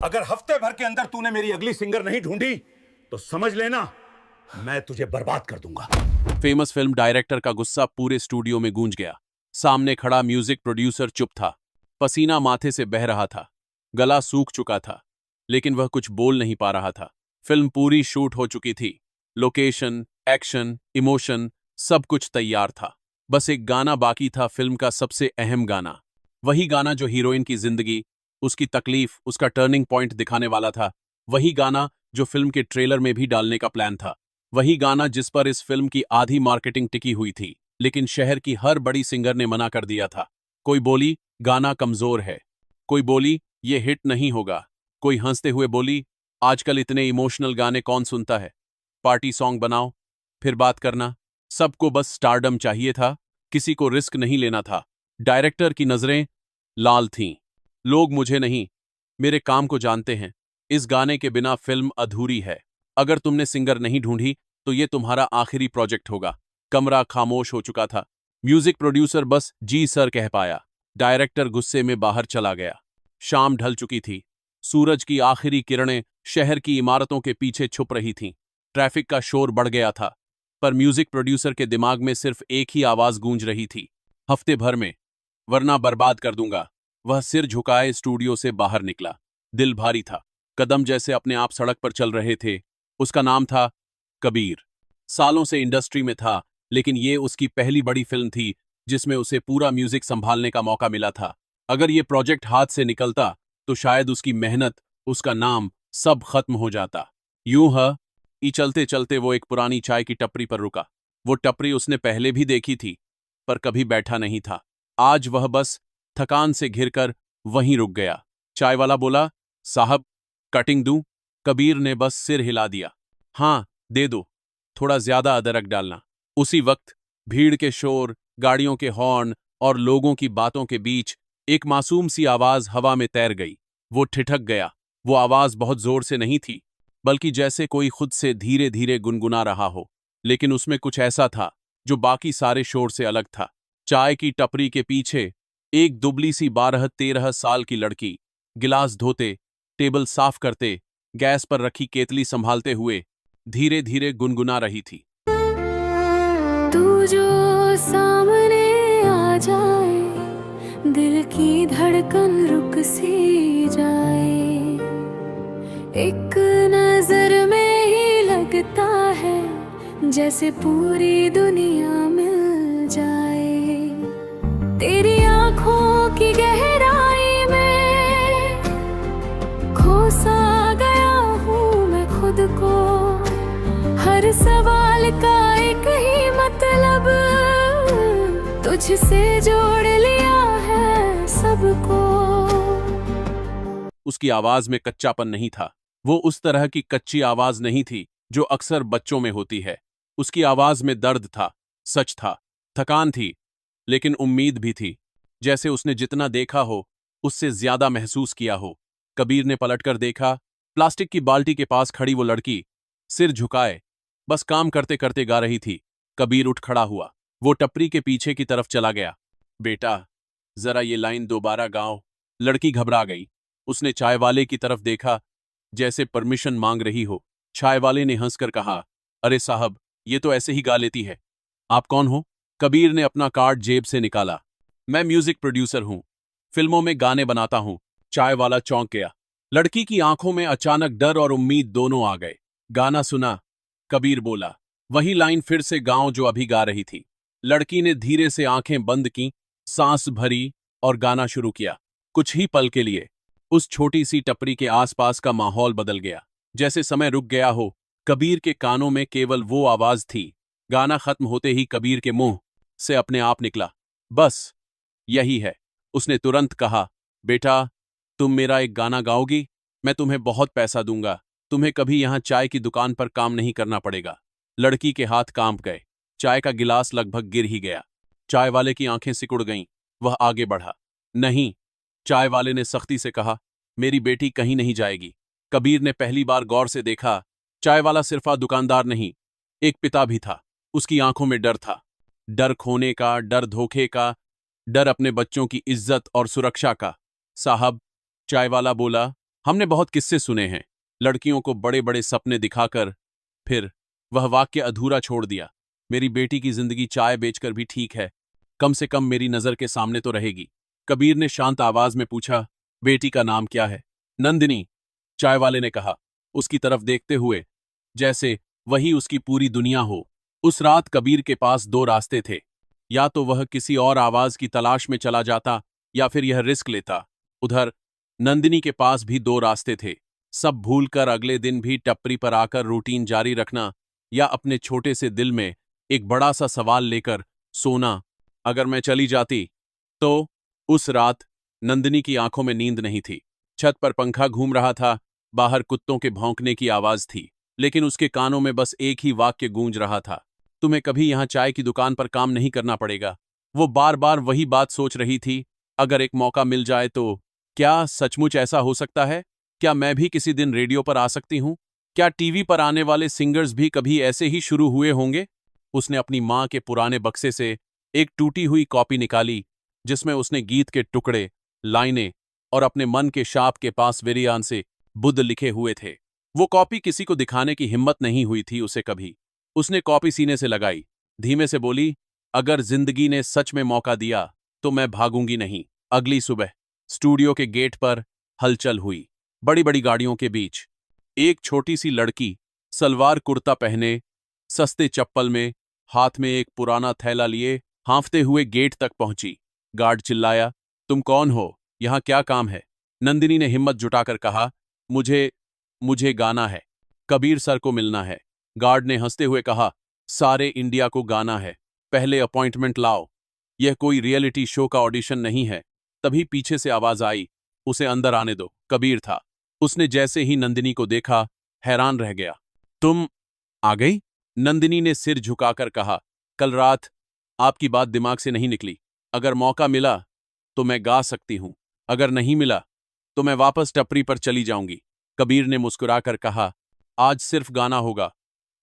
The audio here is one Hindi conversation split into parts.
अगर हफ्ते भर के अंदर तूने मेरी अगली सिंगर नहीं ढूंढी तो समझ लेना मैं तुझे बर्बाद कर दूंगा। फेमस फिल्म डायरेक्टर का गुस्सा पूरे स्टूडियो में गूंज गया। सामने खड़ा म्यूजिक प्रोड्यूसर चुप था। पसीना माथे से बह रहा था। गला सूख चुका था, लेकिन वह कुछ बोल नहीं पा रहा था। फिल्म पूरी शूट हो चुकी थी। लोकेशन, एक्शन, इमोशन, सब कुछ तैयार था। बस एक गाना बाकी था, फिल्म का सबसे अहम गाना। वही गाना जो हीरोइन की जिंदगी, उसकी तकलीफ, उसका टर्निंग पॉइंट दिखाने वाला था। वही गाना जो फिल्म के ट्रेलर में भी डालने का प्लान था। वही गाना जिस पर इस फिल्म की आधी मार्केटिंग टिकी हुई थी। लेकिन शहर की हर बड़ी सिंगर ने मना कर दिया था। कोई बोली गाना कमजोर है, कोई बोली ये हिट नहीं होगा, कोई हंसते हुए बोली आजकल इतने इमोशनल गाने कौन सुनता है, पार्टी सॉन्ग बनाओ फिर बात करना। सबको बस स्टारडम चाहिए था, किसी को रिस्क नहीं लेना था। डायरेक्टर की नजरें लाल थीं। लोग मुझे नहीं, मेरे काम को जानते हैं। इस गाने के बिना फिल्म अधूरी है। अगर तुमने सिंगर नहीं ढूंढी तो ये तुम्हारा आखिरी प्रोजेक्ट होगा। कमरा खामोश हो चुका था। म्यूजिक प्रोड्यूसर बस जी सर कह पाया। डायरेक्टर गुस्से में बाहर चला गया। शाम ढल चुकी थी। सूरज की आखिरी किरणें शहर की इमारतों के पीछे छुप रही थीं। ट्रैफिक का शोर बढ़ गया था, पर म्यूजिक प्रोड्यूसर के दिमाग में सिर्फ एक ही आवाज गूंज रही थी, हफ्ते भर में, वरना बर्बाद कर दूंगा। वह सिर झुकाए स्टूडियो से बाहर निकला। दिल भारी था, कदम जैसे अपने आप सड़क पर चल रहे थे। उसका नाम था कबीर। सालों से इंडस्ट्री में था, लेकिन ये उसकी पहली बड़ी फिल्म थी जिसमें उसे पूरा म्यूजिक संभालने का मौका मिला था। अगर ये प्रोजेक्ट हाथ से निकलता तो शायद उसकी मेहनत, उसका नाम, सब खत्म हो जाता। यूं ही चलते चलते वो एक पुरानी चाय की टपरी पर रुका। वो टपरी उसने पहले भी देखी थी, पर कभी बैठा नहीं था। आज वह बस थकान से घिरकर वहीं रुक गया। चाय वाला बोला, साहब कटिंग दूं? कबीर ने बस सिर हिला दिया। हाँ, दे दो, थोड़ा ज्यादा अदरक डालना। उसी वक्त भीड़ के शोर, गाड़ियों के हॉर्न और लोगों की बातों के बीच एक मासूम सी आवाज हवा में तैर गई। वो ठिठक गया। वो आवाज बहुत जोर से नहीं थी, बल्कि जैसे कोई खुद से धीरे धीरे गुनगुना रहा हो। लेकिन उसमें कुछ ऐसा था जो बाकी सारे शोर से अलग था। चाय की टपरी के पीछे एक दुबली सी 12-13 साल की लड़की, गिलास धोते, टेबल साफ करते, गैस पर रखी केतली संभालते हुए धीरे धीरे गुनगुना रही थी। तू जो सामने आ जाए, दिल की धड़कन रुक सी जाए, एक नजर में ही लगता है जैसे पूरी दुनिया मिल जाए। तेरी आंखों की गहराई में खो सा गया हूँ मैं खुद को। हर सवाल का एक ही मतलब, तुझसे जोड़ लिया है सबको। उसकी आवाज में कच्चापन नहीं था। वो उस तरह की कच्ची आवाज नहीं थी जो अक्सर बच्चों में होती है। उसकी आवाज में दर्द था, सच था, थकान थी, लेकिन उम्मीद भी थी। जैसे उसने जितना देखा हो उससे ज्यादा महसूस किया हो। कबीर ने पलटकर देखा। प्लास्टिक की बाल्टी के पास खड़ी वो लड़की सिर झुकाए बस काम करते करते गा रही थी। कबीर उठ खड़ा हुआ। वो टपरी के पीछे की तरफ चला गया। बेटा, जरा ये लाइन दोबारा गाओ। लड़की घबरा गई। उसने चाय वाले की तरफ देखा, जैसे परमिशन मांग रही हो। चाय वाले ने हंसकर कहा, अरे साहब, ये तो ऐसे ही गा लेती है। आप कौन हो? कबीर ने अपना कार्ड जेब से निकाला। मैं म्यूजिक प्रोड्यूसर हूं, फिल्मों में गाने बनाता हूं। चाय वाला चौंक गया। लड़की की आंखों में अचानक डर और उम्मीद दोनों आ गए। गाना सुना? कबीर बोला। वही लाइन फिर से गाओ जो अभी गा रही थी। लड़की ने धीरे से आंखें बंद की, सांस भरी और गाना शुरू किया। कुछ ही पल के लिए उस छोटी सी टपरी के आसपास का माहौल बदल गया, जैसे समय रुक गया हो। कबीर के कानों में केवल वो आवाज थी। गाना खत्म होते ही कबीर के मुंह से अपने आप निकला, बस यही है। उसने तुरंत कहा, बेटा, तुम मेरा एक गाना गाओगी? मैं तुम्हें बहुत पैसा दूंगा। तुम्हें कभी यहां चाय की दुकान पर काम नहीं करना पड़ेगा। लड़की के हाथ कांप गए। चाय का गिलास लगभग गिर ही गया। चाय वाले की आंखें सिकुड़ गईं। वह आगे बढ़ा। नहीं, चाय वाले ने सख्ती से कहा, मेरी बेटी कहीं नहीं जाएगी। कबीर ने पहली बार गौर से देखा, चाय वाला सिर्फ दुकानदार नहीं, एक पिता भी था। उसकी आंखों में डर था। डर खोने का, डर धोखे का, डर अपने बच्चों की इज्जत और सुरक्षा का। साहब, चाय वाला बोला, हमने बहुत किस्से सुने हैं, लड़कियों को बड़े बड़े सपने दिखाकर फिर वह वाक्य अधूरा छोड़ दिया। मेरी बेटी की जिंदगी चाय बेचकर भी ठीक है, कम से कम मेरी नजर के सामने तो रहेगी। कबीर ने शांत आवाज में पूछा, बेटी का नाम क्या है? नंदिनी, चाय वाले ने कहा, उसकी तरफ देखते हुए जैसे वही उसकी पूरी दुनिया हो। उस रात कबीर के पास दो रास्ते थे, या तो वह किसी और आवाज की तलाश में चला जाता या फिर यह रिस्क लेता। उधर नंदिनी के पास भी दो रास्ते थे, सब भूलकर अगले दिन भी टपरी पर आकर रूटीन जारी रखना या अपने छोटे से दिल में एक बड़ा सा सवाल लेकर सोना। अगर मैं चली जाती तो? उस रात नंदिनी की आंखों में नींद नहीं थी। छत पर पंखा घूम रहा था, बाहर कुत्तों के भौंकने की आवाज थी, लेकिन उसके कानों में बस एक ही वाक्य गूंज रहा था, तुम्हें कभी यहां चाय की दुकान पर काम नहीं करना पड़ेगा। वो बार बार वही बात सोच रही थी, अगर एक मौका मिल जाए तो? क्या सचमुच ऐसा हो सकता है? क्या मैं भी किसी दिन रेडियो पर आ सकती हूं? क्या टीवी पर आने वाले सिंगर्स भी कभी ऐसे ही शुरू हुए होंगे? उसने अपनी मां के पुराने बक्से से एक टूटी हुई कॉपी निकाली, जिसमें उसने गीत के टुकड़े, लाइनें और अपने मन के शाप के पास विरियान से बुद्ध लिखे हुए थे। वो कॉपी किसी को दिखाने की हिम्मत नहीं हुई थी उसे कभी। उसने कॉपी सीने से लगाई, धीमे से बोली, अगर जिंदगी ने सच में मौका दिया तो मैं भागूंगी नहीं। अगली सुबह स्टूडियो के गेट पर हलचल हुई। बड़ी बड़ी गाड़ियों के बीच एक छोटी सी लड़की सलवार कुर्ता पहने, सस्ते चप्पल में, हाथ में एक पुराना थैला लिए हांफते हुए गेट तक पहुंची। गार्ड चिल्लाया, तुम कौन हो? यहां क्या काम है? नंदिनी ने हिम्मत जुटाकर कहा, मुझे गाना है, कबीर सर को मिलना है। गार्ड ने हंसते हुए कहा, सारे इंडिया को गाना है, पहले अपॉइंटमेंट लाओ, यह कोई रियलिटी शो का ऑडिशन नहीं है। तभी पीछे से आवाज आई, उसे अंदर आने दो। कबीर था। उसने जैसे ही नंदिनी को देखा, हैरान रह गया। तुम आ गई? नंदिनी ने सिर झुकाकर कहा, कल रात आपकी बात दिमाग से नहीं निकली। अगर मौका मिला तो मैं गा सकती हूं, अगर नहीं मिला तो मैं वापस टपरी पर चली जाऊंगी। कबीर ने मुस्कुराकर कहा, आज सिर्फ गाना होगा,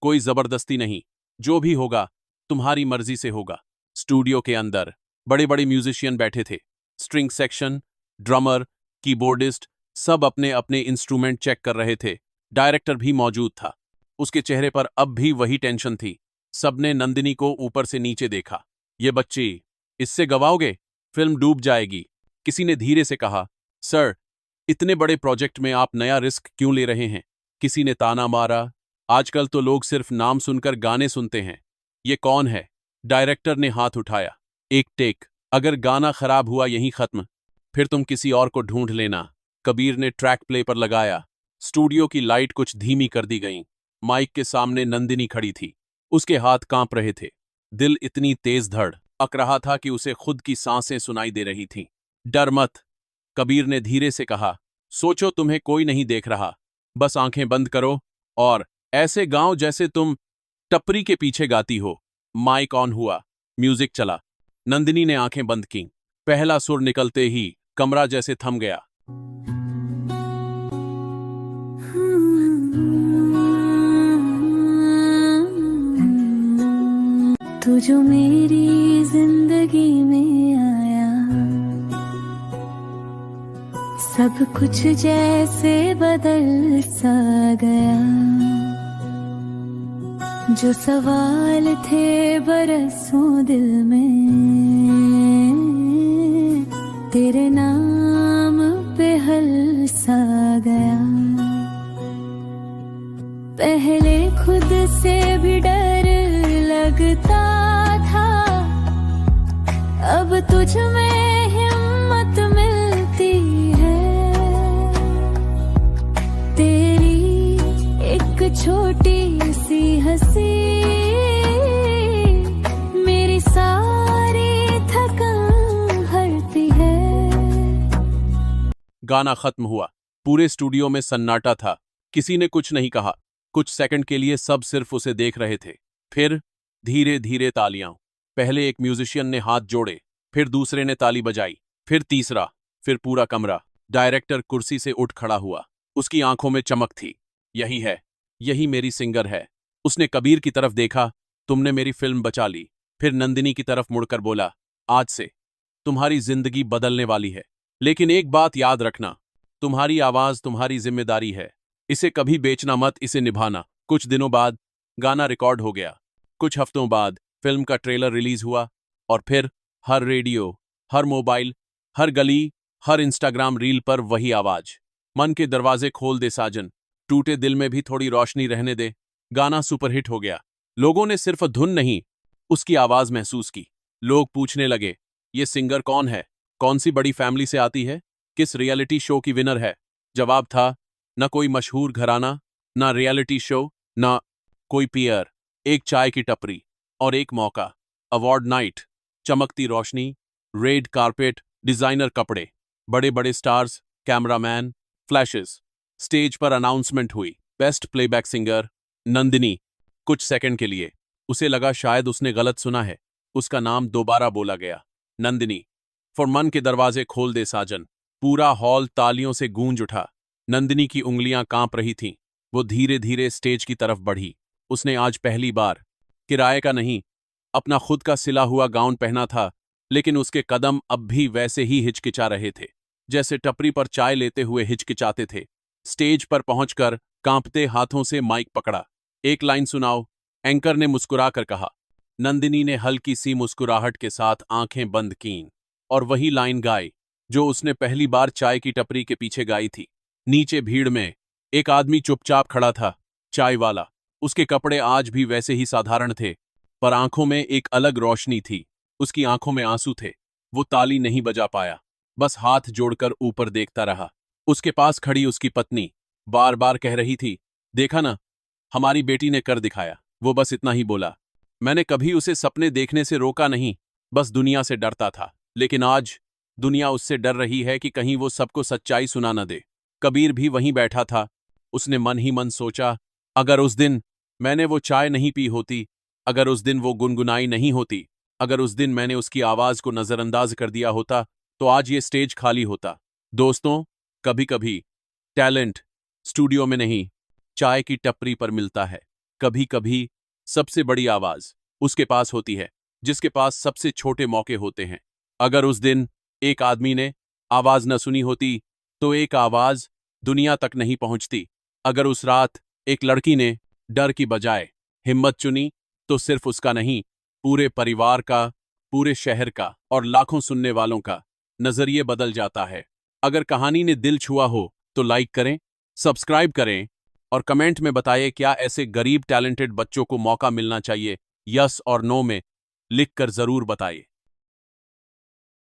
कोई जबरदस्ती नहीं, जो भी होगा तुम्हारी मर्जी से होगा। स्टूडियो के अंदर बड़े बड़े म्यूजिशियन बैठे थे, स्ट्रिंग सेक्शन, ड्रमर, कीबोर्डिस्ट, सब अपने अपने इंस्ट्रूमेंट चेक कर रहे थे। डायरेक्टर भी मौजूद था, उसके चेहरे पर अब भी वही टेंशन थी। सबने नंदिनी को ऊपर से नीचे देखा। ये बच्ची, इससे गवाओगे, फिल्म डूब जाएगी। किसी ने धीरे से कहा, सर, इतने बड़े प्रोजेक्ट में आप नया रिस्क क्यों ले रहे हैं? किसी ने ताना मारा, आजकल तो लोग सिर्फ नाम सुनकर गाने सुनते हैं। ये कौन है? डायरेक्टर ने हाथ उठाया, एक टेक, अगर गाना खराब हुआ यहीं खत्म, फिर तुम किसी और को ढूंढ लेना। कबीर ने ट्रैक प्ले पर लगाया। स्टूडियो की लाइट कुछ धीमी कर दी गई। माइक के सामने नंदिनी खड़ी थी, उसके हाथ कांप रहे थे, दिल इतनी तेज धड़क रहा था कि उसे खुद की सांसें सुनाई दे रही थीं। डर मत, कबीर ने धीरे से कहा, सोचो तुम्हें कोई नहीं देख रहा, बस आंखें बंद करो और ऐसे गाओ जैसे तुम टपरी के पीछे गाती हो। माइक ऑन हुआ, म्यूजिक चला। नंदिनी ने आंखें बंद कीं। पहला सुर निकलते ही कमरा जैसे थम गया। तू जो मेरी जिंदगी में आया, सब कुछ जैसे बदल सा गया। जो सवाल थे बरसों दिल में, तेरे नाम पे हल सा गया। पहले खुद से भी डर लगता था, अब तुझ में हिम्मत मिलती है। तेरी एक छोटी सी हंसी मेरी सारी थकान हरती है। गाना खत्म हुआ। पूरे स्टूडियो में सन्नाटा था। किसी ने कुछ नहीं कहा। कुछ सेकंड के लिए सब सिर्फ उसे देख रहे थे। फिर धीरे धीरे तालियां। पहले एक म्यूजिशियन ने हाथ जोड़े, फिर दूसरे ने ताली बजाई, फिर तीसरा, फिर पूरा कमरा। डायरेक्टर कुर्सी से उठ खड़ा हुआ। उसकी आंखों में चमक थी। यही है, यही मेरी सिंगर है। उसने कबीर की तरफ देखा, तुमने मेरी फिल्म बचा ली। फिर नंदिनी की तरफ मुड़कर बोला, आज से तुम्हारी जिंदगी बदलने वाली है, लेकिन एक बात याद रखना, तुम्हारी आवाज तुम्हारी जिम्मेदारी है, इसे कभी बेचना मत, इसे निभाना। कुछ दिनों बाद गाना रिकॉर्ड हो गया। कुछ हफ्तों बाद फिल्म का ट्रेलर रिलीज हुआ और फिर हर रेडियो, हर मोबाइल, हर गली, हर इंस्टाग्राम रील पर वही आवाज, मन के दरवाजे खोल दे साजन, टूटे दिल में भी थोड़ी रोशनी रहने दे। गाना सुपरहिट हो गया। लोगों ने सिर्फ धुन नहीं, उसकी आवाज महसूस की। लोग पूछने लगे, ये सिंगर कौन है, कौन सी बड़ी फैमिली से आती है, किस रियलिटी शो की विनर है? जवाब था, न कोई मशहूर घराना, न रियलिटी शो, न कोई पियर, एक चाय की टपरी और एक मौका। अवार्ड नाइट, चमकती रोशनी, रेड कारपेट, डिजाइनर कपड़े, बड़े बड़े स्टार्स, कैमरामैन, फ्लैशेस। स्टेज पर अनाउंसमेंट हुई, बेस्ट प्लेबैक सिंगर नंदिनी। कुछ सेकंड के लिए उसे लगा शायद उसने गलत सुना है। उसका नाम दोबारा बोला गया, नंदिनी। फॉर मन के दरवाजे खोल दे साजन। पूरा हॉल तालियों से गूंज उठा। नंदिनी की उंगलियां कांप रही थीं। वो धीरे धीरे स्टेज की तरफ बढ़ी। उसने आज पहली बार किराए का नहीं, अपना खुद का सिला हुआ गाउन पहना था, लेकिन उसके कदम अब भी वैसे ही हिचकिचा रहे थे जैसे टपरी पर चाय लेते हुए हिचकिचाते थे। स्टेज पर पहुंचकर कांपते हाथों से माइक पकड़ा। एक लाइन सुनाओ, एंकर ने मुस्कुराकर कहा। नंदिनी ने हल्की सी मुस्कुराहट के साथ आंखें बंद कीं और वही लाइन गाई जो उसने पहली बार चाय की टपरी के पीछे गाई थी। नीचे भीड़ में एक आदमी चुपचाप खड़ा था, चाय वाला। उसके कपड़े आज भी वैसे ही साधारण थे, पर आंखों में एक अलग रोशनी थी। उसकी आंखों में आंसू थे। वो ताली नहीं बजा पाया, बस हाथ जोड़कर ऊपर देखता रहा। उसके पास खड़ी उसकी पत्नी बार बार कह रही थी, देखा ना, हमारी बेटी ने कर दिखाया। वो बस इतना ही बोला। मैंने कभी उसे सपने देखने से रोका नहीं, बस दुनिया से डरता था। लेकिन आज दुनिया उससे डर रही है कि कहीं वो सबको सच्चाई सुना न दे। कबीर भी वहीं बैठा था। उसने मन ही मन सोचा, अगर उस दिन मैंने वो चाय नहीं पी होती, अगर उस दिन वो गुनगुनाई नहीं होती, अगर उस दिन मैंने उसकी आवाज को नजरअंदाज कर दिया होता, तो आज ये स्टेज खाली होता। दोस्तों, कभी कभी टैलेंट स्टूडियो में नहीं, चाय की टपरी पर मिलता है। कभी कभी सबसे बड़ी आवाज उसके पास होती है जिसके पास सबसे छोटे मौके होते हैं। अगर उस दिन एक आदमी ने आवाज न सुनी होती, तो एक आवाज दुनिया तक नहीं पहुंचती। अगर उस रात एक लड़की ने डर की बजाय हिम्मत चुनी, तो सिर्फ उसका नहीं, पूरे परिवार का, पूरे शहर का और लाखों सुनने वालों का नजरिए बदल जाता है। अगर कहानी ने दिल छुआ हो तो लाइक करें, सब्सक्राइब करें और कमेंट में बताइए, क्या ऐसे गरीब टैलेंटेड बच्चों को मौका मिलना चाहिए? यस और नो में लिखकर जरूर बताइए।